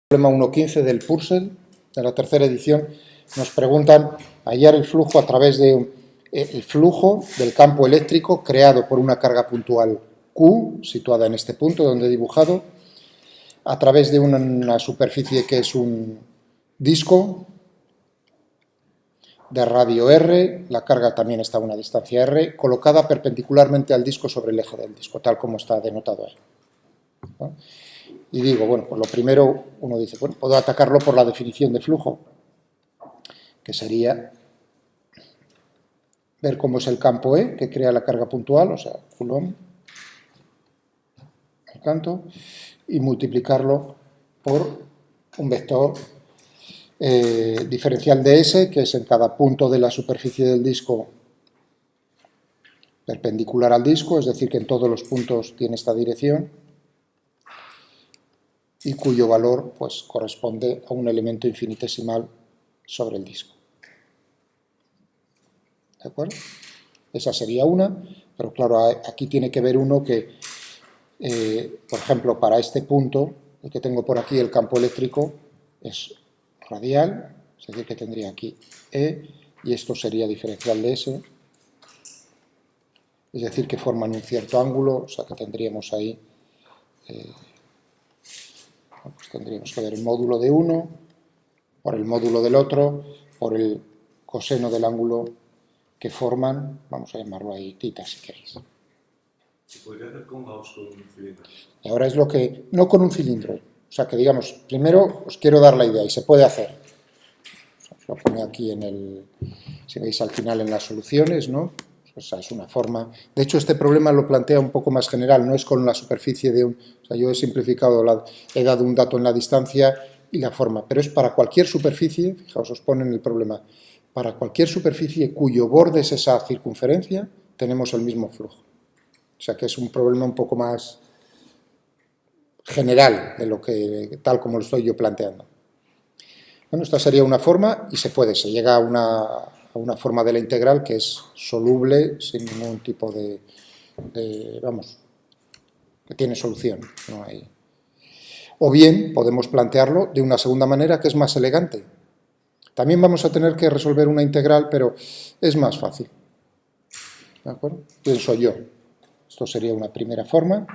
Problema 1.15 del Purcell, de la tercera edición, nos preguntan hallar el flujo a través de el flujo del campo eléctrico creado por una carga puntual Q, situada en este punto donde he dibujado, a través de una superficie que es un disco de radio R, la carga también está a una distancia R, colocada perpendicularmente al disco sobre el eje del disco, tal como está denotado ahí, ¿no? Y digo, bueno, pues lo primero uno dice, bueno, puedo atacarlo por la definición de flujo, que sería ver cómo es el campo E, que crea la carga puntual, o sea, Coulomb, al canto, y multiplicarlo por un vector diferencial de S, que es en cada punto de la superficie del disco perpendicular al disco, es decir, que en todos los puntos tiene esta dirección, y cuyo valor pues corresponde a un elemento infinitesimal sobre el disco. ¿De acuerdo? Esa sería una, pero claro, aquí tiene que ver uno que, por ejemplo, para este punto, el que tengo por aquí, el campo eléctrico es radial, es decir, que tendría aquí E, y esto sería diferencial de S, es decir, que forman un cierto ángulo, o sea que tendríamos ahí, pues tendríamos que ver el módulo de uno por el módulo del otro, por el coseno del ángulo que forman, vamos a llamarlo ahí tita si queréis. ¿Se podría hacer con Gauss con un cilindro? Y ahora es lo que, no con un cilindro, o sea que digamos, primero os quiero dar la idea y se puede hacer. Os lo pongo aquí en el, si veis al final en las soluciones, ¿no? O sea, es una forma, de hecho este problema lo plantea un poco más general, no es con la superficie de un, o sea, yo he simplificado, he dado un dato en la distancia y la forma, pero es para cualquier superficie, fijaos, os ponen el problema, para cualquier superficie cuyo borde es esa circunferencia, tenemos el mismo flujo. O sea que es un problema un poco más general de lo que, tal como lo estoy yo planteando. Bueno, esta sería una forma y se llega a una forma de la integral que es soluble sin ningún tipo de vamos, que tiene solución, no hay. O bien podemos plantearlo de una segunda manera que es más elegante. También vamos a tener que resolver una integral, pero es más fácil. ¿De acuerdo? Pienso yo. Esto sería una primera forma.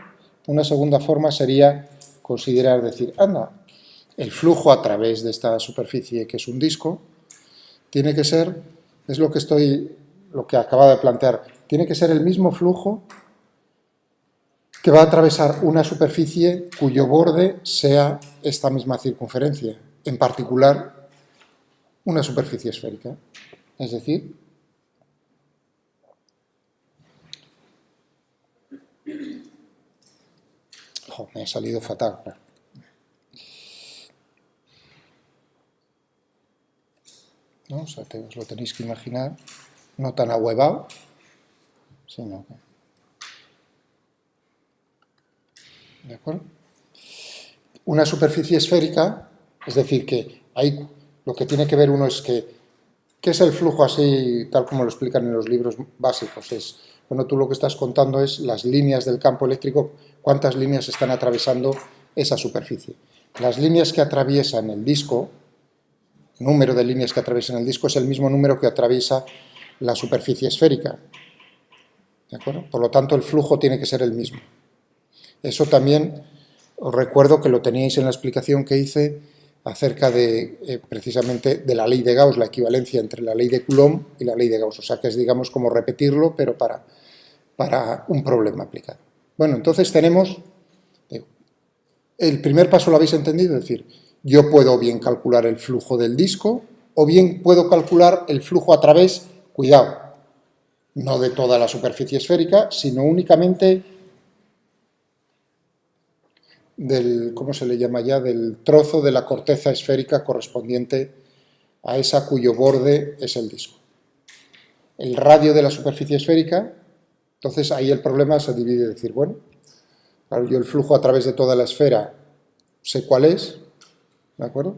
Una segunda forma sería considerar, decir, anda, el flujo a través de esta superficie que es un disco tiene que ser, es lo que acababa de plantear, tiene que ser el mismo flujo que va a atravesar una superficie cuyo borde sea esta misma circunferencia, en particular una superficie esférica. Es decir, me ha salido fatal, claro. ¿No? O sea, os lo tenéis que imaginar, no tan ahuevado, sino que... ¿De acuerdo? Una superficie esférica, es decir, que ahí lo que tiene que ver uno es que, ¿qué es el flujo así, tal como lo explican en los libros básicos? Es, bueno, tú lo que estás contando es las líneas del campo eléctrico, cuántas líneas están atravesando esa superficie. Las líneas que atraviesan el disco, número de líneas que atraviesan el disco es el mismo número que atraviesa la superficie esférica. ¿De acuerdo? Por lo tanto, el flujo tiene que ser el mismo. Eso también os recuerdo que lo teníais en la explicación que hice acerca de precisamente de la ley de Gauss, la equivalencia entre la ley de Coulomb y la ley de Gauss. O sea que es, digamos, como repetirlo, pero para un problema aplicado. Bueno, entonces tenemos, el primer paso lo habéis entendido, es decir, yo puedo bien calcular el flujo del disco o bien puedo calcular el flujo a través, cuidado, no de toda la superficie esférica, sino únicamente del, ¿cómo se le llama ya?, del trozo de la corteza esférica correspondiente a esa cuyo borde es el disco. El radio de la superficie esférica, entonces ahí el problema se divide, decir, bueno, claro, yo el flujo a través de toda la esfera sé cuál es, ¿de acuerdo?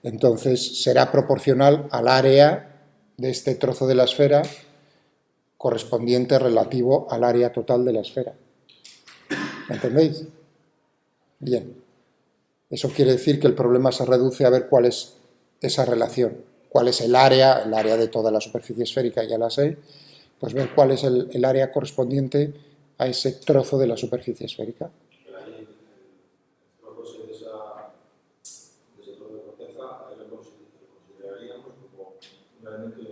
Entonces será proporcional al área de este trozo de la esfera correspondiente relativo al área total de la esfera. ¿Me entendéis? Bien. Eso quiere decir que el problema se reduce a ver cuál es esa relación, cuál es el área de toda la superficie esférica, ya la sé, pues ver cuál es el área correspondiente a ese trozo de la superficie esférica. Pero ahí el trozo ese de ese trozo de corteza, ahí lo consideraríamos como un elemento de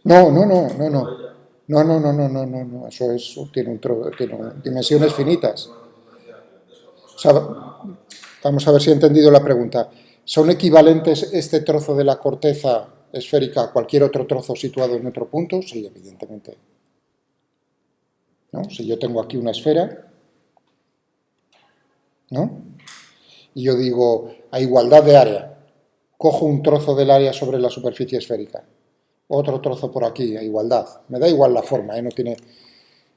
No, eso tiene dimensiones finitas. O sea, vamos a ver si he entendido la pregunta. ¿Son equivalentes este trozo de la corteza esférica a cualquier otro trozo situado en otro punto? Sí, evidentemente. ¿No? Si yo tengo aquí una esfera, ¿no? Y yo digo, a igualdad de área, cojo un trozo del área sobre la superficie esférica, otro trozo por aquí, a igualdad. Me da igual la forma, no tiene...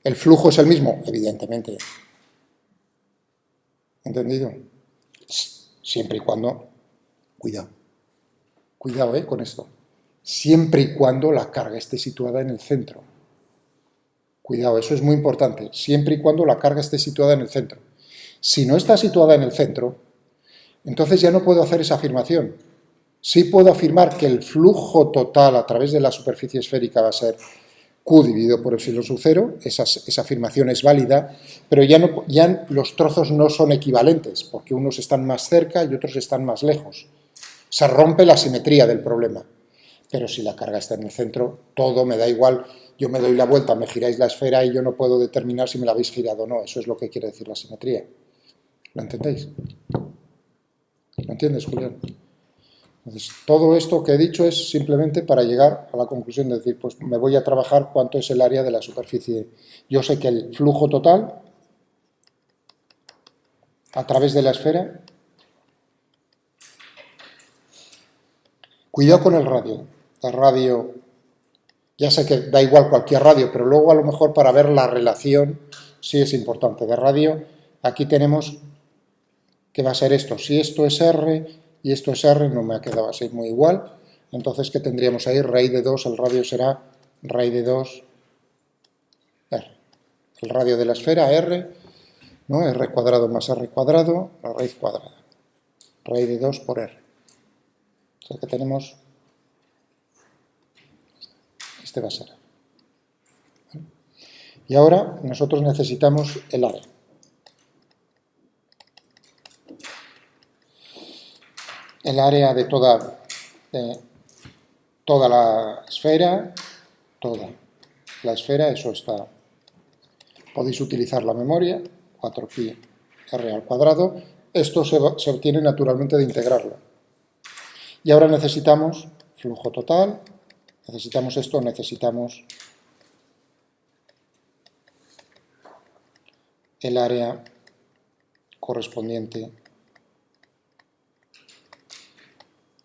¿El flujo es el mismo? Evidentemente. ¿Entendido? Siempre y cuando... Cuidado, con esto. Siempre y cuando la carga esté situada en el centro. Cuidado, eso es muy importante. Siempre y cuando la carga esté situada en el centro. Si no está situada en el centro, entonces ya no puedo hacer esa afirmación. Sí puedo afirmar que el flujo total a través de la superficie esférica va a ser Q dividido por epsilon sub 0, esa afirmación es válida, pero ya los trozos no son equivalentes, porque unos están más cerca y otros están más lejos. Se rompe la simetría del problema. Pero si la carga está en el centro, todo me da igual. Yo me doy la vuelta, me giráis la esfera y yo no puedo determinar si me la habéis girado o no. Eso es lo que quiere decir la simetría. ¿Lo entendéis? ¿Lo entiendes, Julián? Entonces, todo esto que he dicho es simplemente para llegar a la conclusión de decir, pues me voy a trabajar cuánto es el área de la superficie. Yo sé que el flujo total a través de la esfera... Cuidado con el radio. El radio, ya sé que da igual cualquier radio, pero luego a lo mejor para ver la relación sí es importante. De radio, aquí tenemos que va a ser esto. Si esto es R y esto es R, no me ha quedado así muy igual. Entonces, ¿qué tendríamos ahí? Raíz de 2, el radio será raíz de 2 R. El radio de la esfera, R, ¿no? R cuadrado más R cuadrado, la raíz cuadrada. Raíz de 2 por R. O sea que tenemos... Este va a ser. Y ahora nosotros necesitamos el área. El área de toda la esfera, eso está. Podéis utilizar la memoria, 4pi r al cuadrado. Esto se obtiene naturalmente de integrarlo. Y ahora necesitamos flujo total. Necesitamos esto, necesitamos el área correspondiente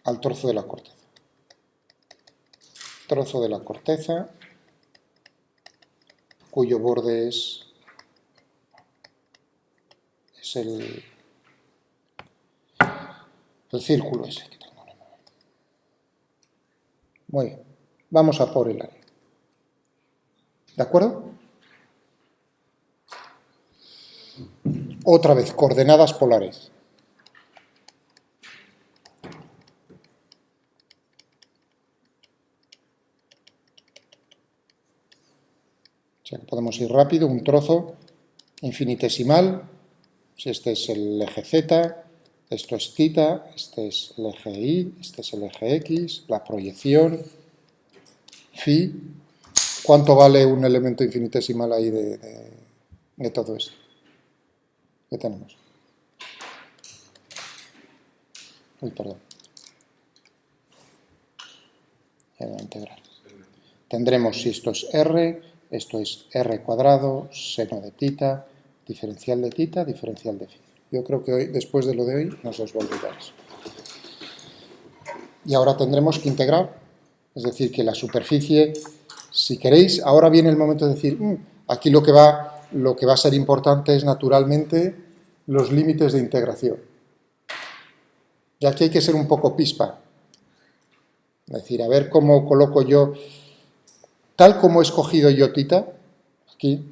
al trozo de la corteza. Trozo de la corteza, cuyo borde es el círculo ese que tengo. Muy bien. Vamos a por el área. ¿De acuerdo? Otra vez, coordenadas polares. O sea, podemos ir rápido, un trozo infinitesimal. Si este es el eje Z, esto es θ, este es el eje Y, este es el eje X, la proyección, Phi. ¿Cuánto vale un elemento infinitesimal ahí de todo esto? ¿Qué tenemos? Uy, perdón. Ya voy a integrar. Tendremos, si esto es R, esto es R cuadrado, seno de θ, diferencial de θ, diferencial de Phi. Yo creo que hoy, después de lo de hoy, no se os va a olvidar eso. Y ahora tendremos que integrar, es decir, que la superficie, si queréis, ahora viene el momento de decir, aquí lo que va a ser importante es naturalmente los límites de integración. Y aquí hay que ser un poco pispa. Es decir, a ver cómo coloco yo, tal como he escogido yo θ, aquí,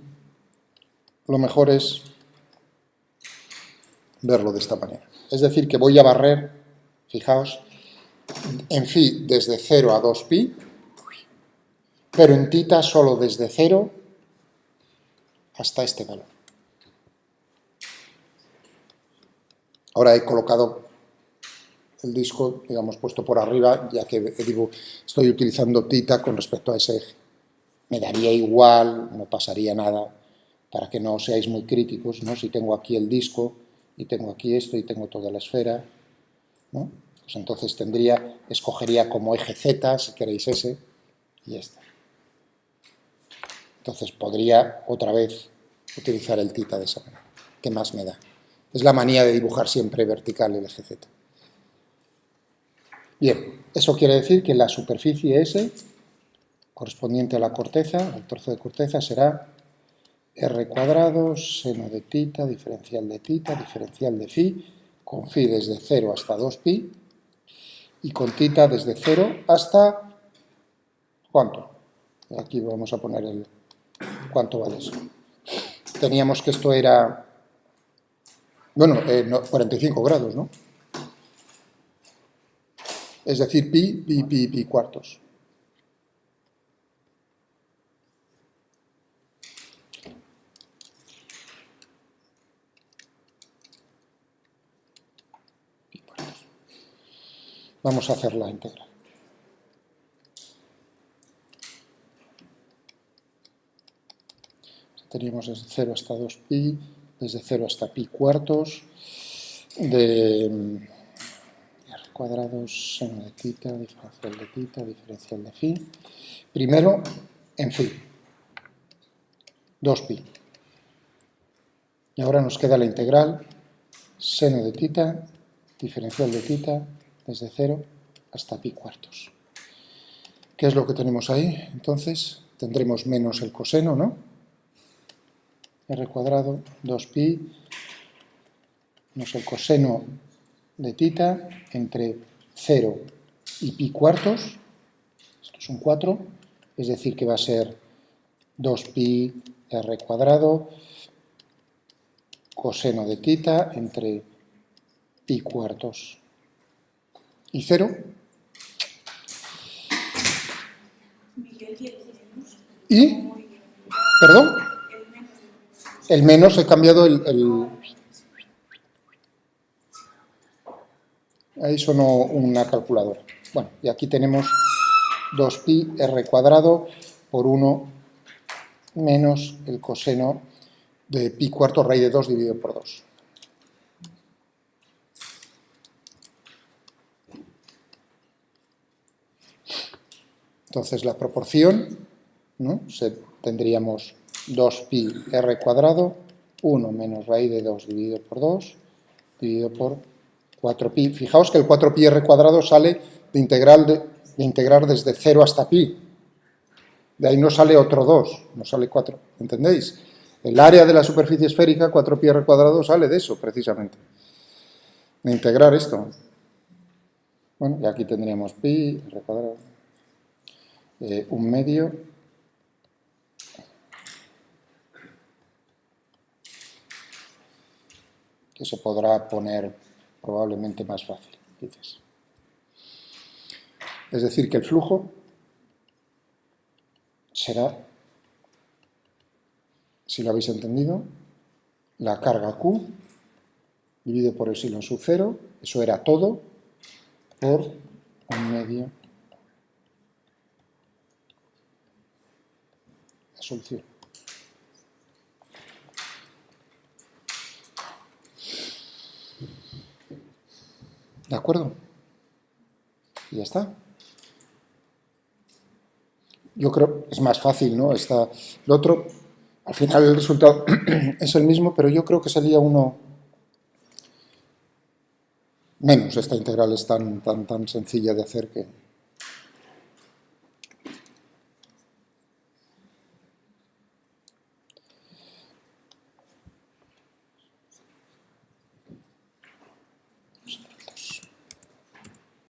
lo mejor es verlo de esta manera. Es decir, que voy a barrer, fijaos, en phi desde 0 a 2pi, pero en tita solo desde 0 hasta este valor. Ahora he colocado el disco, digamos, puesto por arriba, ya que estoy utilizando tita con respecto a ese eje. Me daría igual, no pasaría nada, para que no seáis muy críticos, ¿no? Si tengo aquí el disco, y tengo aquí esto, y tengo toda la esfera, ¿no? Pues entonces escogería como eje Z, si queréis ese, y ya está. Entonces podría otra vez utilizar el tita de esa manera. ¿Qué más me da? Es la manía de dibujar siempre vertical el eje Z. Bien, eso quiere decir que la superficie S, correspondiente a la corteza, al trozo de corteza, será R cuadrado, seno de tita, diferencial de phi, con phi desde 0 hasta 2pi, y con tita desde 0 hasta... ¿cuánto? Aquí vamos a poner el... ¿cuánto vale eso? Teníamos que esto era... bueno, 45 grados, ¿no? Es decir, pi cuartos. Pi cuartos. Vamos a hacer la integral. Teníamos desde 0 hasta 2pi, desde 0 hasta pi cuartos, de r cuadrado, seno de tita, diferencial de phi. Primero, en phi, 2pi. Y ahora nos queda la integral, seno de tita, diferencial de tita, desde 0 hasta pi cuartos. ¿Qué es lo que tenemos ahí? Entonces, tendremos menos el coseno, ¿no? R cuadrado, 2pi, menos el coseno de tita, entre 0 y pi cuartos, esto es un 4, es decir, que va a ser 2pi r cuadrado, coseno de tita, entre pi cuartos y 0. Y, perdón, el menos he cambiado ahí sonó una calculadora. Bueno, y aquí tenemos 2pi r cuadrado por 1 menos el coseno de pi cuartos raíz de 2 dividido por 2. Entonces la proporción, ¿no? Tendríamos 2pi r cuadrado, 1 menos raíz de 2 dividido por 2, dividido por 4pi. Fijaos que el 4pi r cuadrado sale de integrar desde 0 hasta pi. De ahí no sale otro 2, no sale 4, ¿entendéis? El área de la superficie esférica, 4pi r cuadrado, sale de eso, precisamente. De integrar esto. Bueno, y aquí tendríamos pi r cuadrado, 1 medio, que se podrá poner probablemente más fácil, dices. Es decir, que el flujo será, si lo habéis entendido, la carga Q dividido por epsilon sub 0, eso era todo, por 1 medio la solución. ¿De acuerdo? Y ya está. Yo creo que es más fácil, ¿no? Lo otro, al final el resultado es el mismo, pero yo creo que sería uno menos. Esta integral es tan sencilla de hacer que